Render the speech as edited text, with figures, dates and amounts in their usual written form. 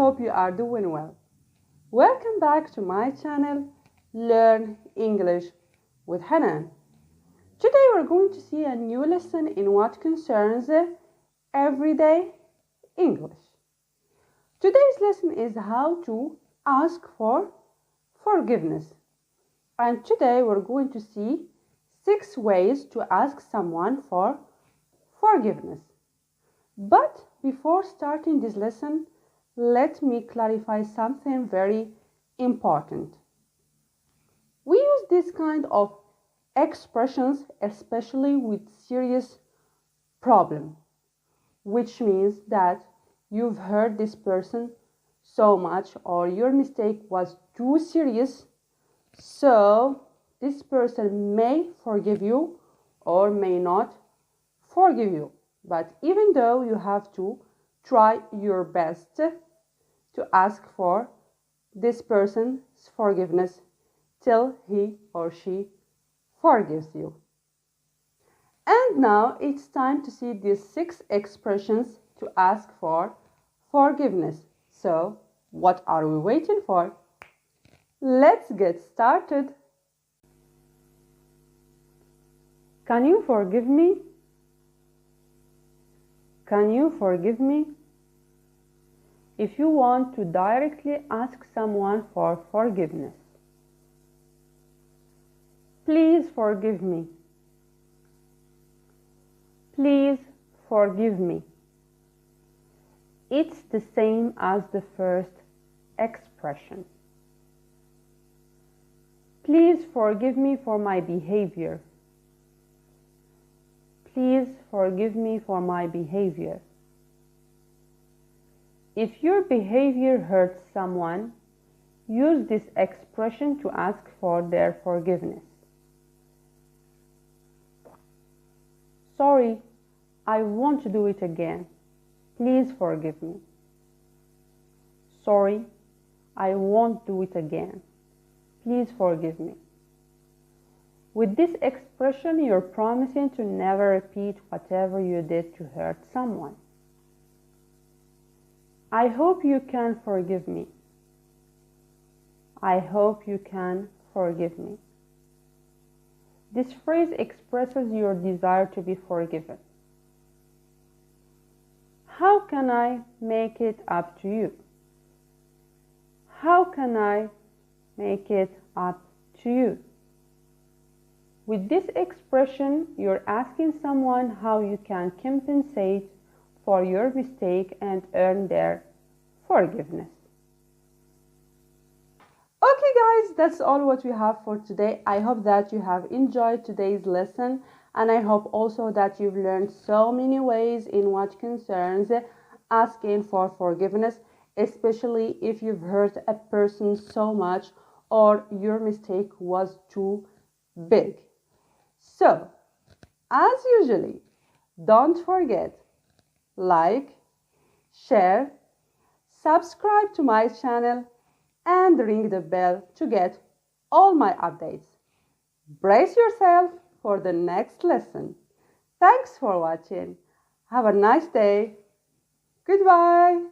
hope you are doing well. Welcome back to my channel, Learn English with Hanan. Today we're going to see a new lesson in what concerns everyday English. Today's lesson is how to ask for forgiveness. And today we're going to see 6 ways to ask someone for forgiveness. But before starting this lesson, let me clarify something very important. We use this kind of expressions especially with serious problem, which means that you've hurt this person so much or your mistake was too serious, so this person may forgive you or may not forgive you. But even though you have to try your best to ask for this person's forgiveness till he or she forgives you. And now it's time to see these 6 expressions to ask for forgiveness. So, what are we waiting for? Let's get started. Can you forgive me? Can you forgive me? If you want to directly ask someone for forgiveness, please forgive me. Please forgive me. It's the same as the first expression. Please forgive me for my behavior. Please forgive me for my behavior. If your behavior hurts someone, use this expression to ask for their forgiveness. Sorry, I won't do it again. Please forgive me. Sorry, I won't do it again. Please forgive me. With this expression, you're promising to never repeat whatever you did to hurt someone. I hope you can forgive me. I hope you can forgive me. This phrase expresses your desire to be forgiven. How can I make it up to you? How can I make it up to you? With this expression, you're asking someone how you can compensate for your mistake and earn their forgiveness. Okay guys, that's all what we have for today. I hope that you have enjoyed today's lesson, and I hope also that you've learned so many ways in what concerns asking for forgiveness, especially if you've hurt a person so much or your mistake was too big. So, as usually, don't forget, like, share, subscribe to my channel, and ring the bell to get all my updates. Brace yourself for the next lesson. Thanks for watching. Have a nice day. Goodbye.